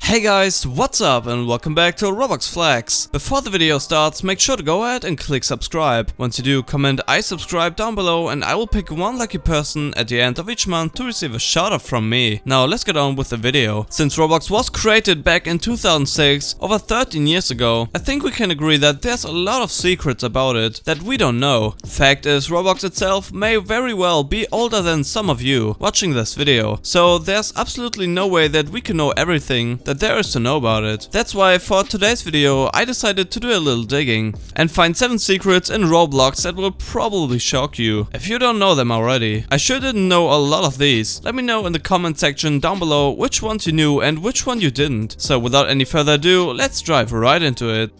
Hey guys, what's up and welcome back to Roblox Flags. Before the video starts, make sure to go ahead and click subscribe. Once you do, comment I subscribe down below and I will pick one lucky person at the end of each month to receive a shout out from me. Now let's get on with the video. Since Roblox was created back in 2006, over 13 years ago, I think we can agree that there's a lot of secrets about it that we don't know. Fact is, Roblox itself may very well be older than some of you watching this video, so there's absolutely no way that we can know everything that there is to know about it. That's why for today's video I decided to do a little digging and find 7 secrets in Roblox that will probably shock you if you don't know them already. I sure didn't know a lot of these. Let me know in the comment section down below which ones you knew and which one you didn't. So without any further ado, let's dive right into it.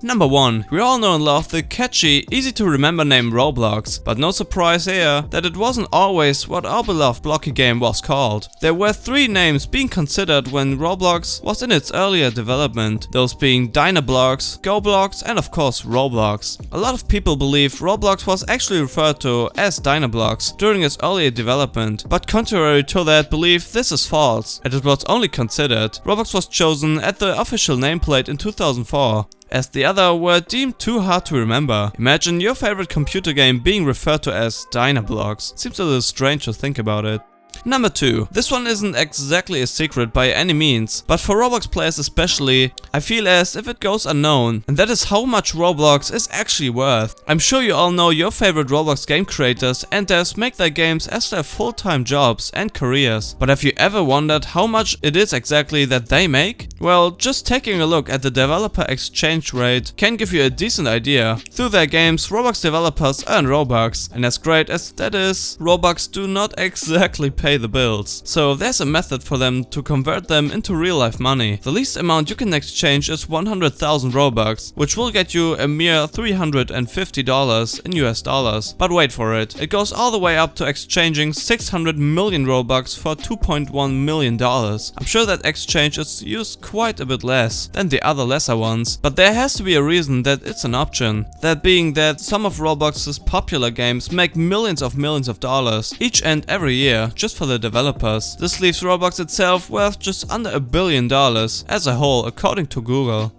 Number 1. We all know and love the catchy, easy to remember name Roblox, but no surprise here that it wasn't always what our beloved blocky game was called. There were 3 names being considered when Roblox was in its earlier development, those being Dynablox, GoBlox and of course Roblox. A lot of people believe Roblox was actually referred to as Dynablox during its earlier development, but contrary to that belief, this is false, and it was only considered. Roblox was chosen at the official nameplate in 2004. As the other were deemed too hard to remember. Imagine your favorite computer game being referred to as Dynablox. Seems a little strange to think about it. Number 2. This one isn't exactly a secret by any means, but for Roblox players especially, I feel as if it goes unknown, and that is how much Roblox is actually worth. I'm sure you all know your favorite Roblox game creators and devs make their games as their full-time jobs and careers, but have you ever wondered how much it is exactly that they make? Well, just taking a look at the developer exchange rate can give you a decent idea. Through their games, Roblox developers earn Robux, and as great as that is, Robux do not exactly pay the bills. So there's a method for them to convert them into real life money. The least amount you can exchange is 100,000 Robux, which will get you a mere $350 in US dollars. But wait for it, it goes all the way up to exchanging 600 million Robux for $2.1 million. I'm sure that exchange is used quite a bit less than the other lesser ones, but there has to be a reason that it's an option. That being that some of Roblox's popular games make millions of dollars each and every year just for the developers. This leaves Roblox itself worth just under $1 billion as a whole, according to Google.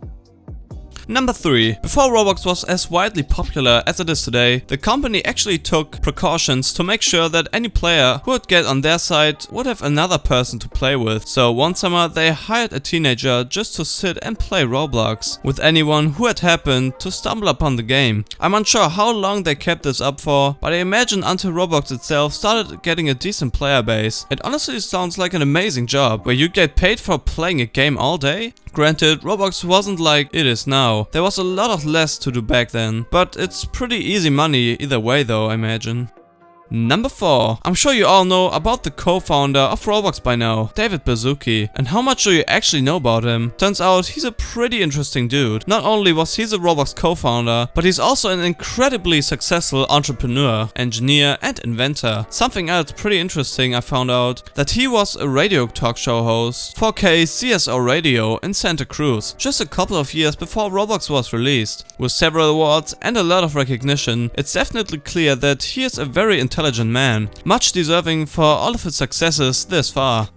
Number 3. Before Roblox was as widely popular as it is today, the company actually took precautions to make sure that any player who would get on their side would have another person to play with. So one summer they hired a teenager just to sit and play Roblox with anyone who had happened to stumble upon the game. I'm unsure how long they kept this up for, but I imagine until Roblox itself started getting a decent player base. It honestly sounds like an amazing job, where you get paid for playing a game all day? Granted, Roblox wasn't like it is now. There was a lot less to do back then, but it's pretty easy money either way though, I imagine. Number 4. I'm sure you all know about the co-founder of Roblox by now, David Baszucki. And how much do you actually know about him? Turns out he's a pretty interesting dude. Not only was he the Roblox co-founder, but he's also an incredibly successful entrepreneur, engineer and inventor. Something else pretty interesting I found out, that he was a radio talk show host for KCSO Radio in Santa Cruz, just a couple of years before Roblox was released. With several awards and a lot of recognition, it's definitely clear that he is a very intelligent man, much deserving for all of his successes this far.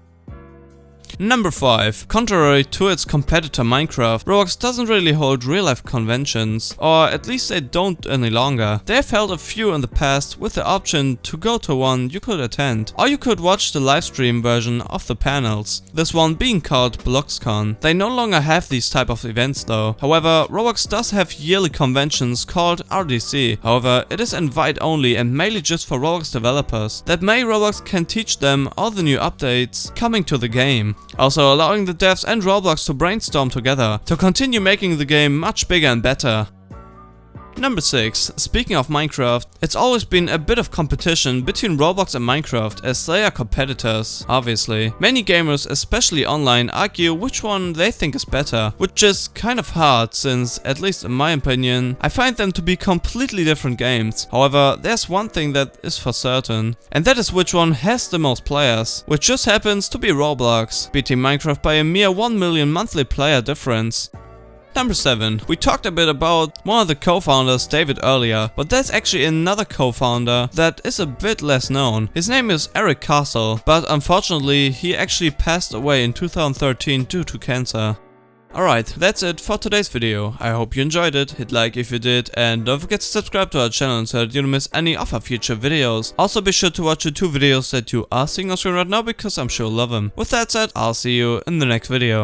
Number 5. Contrary to its competitor Minecraft, Roblox doesn't really hold real-life conventions, or at least they don't any longer. They've held a few in the past with the option to go to one you could attend, or you could watch the livestream version of the panels, this one being called BloxCon. They no longer have these type of events though. However, Roblox does have yearly conventions called RDC. However, it is invite only and mainly just for Roblox developers. That way Roblox can teach them all the new updates coming to the game. Also allowing the devs and Roblox to brainstorm together to continue making the game much bigger and better. Number 6. Speaking of Minecraft, it's always been a bit of competition between Roblox and Minecraft, as they are competitors, obviously. Many gamers, especially online, argue which one they think is better, which is kind of hard since, at least in my opinion, I find them to be completely different games. However, there's one thing that is for certain, and that is which one has the most players, which just happens to be Roblox, beating Minecraft by a mere 1 million monthly player difference. Number 7. We talked a bit about one of the co-founders, David, earlier, but there's actually another co-founder that is a bit less known. His name is Eric Castle, but unfortunately he actually passed away in 2013 due to cancer. Alright, that's it for today's video. I hope you enjoyed it, hit like if you did, and don't forget to subscribe to our channel so that you don't miss any of our future videos. Also be sure to watch the 2 videos that you are seeing on screen right now because I'm sure you'll love them. With that said, I'll see you in the next video.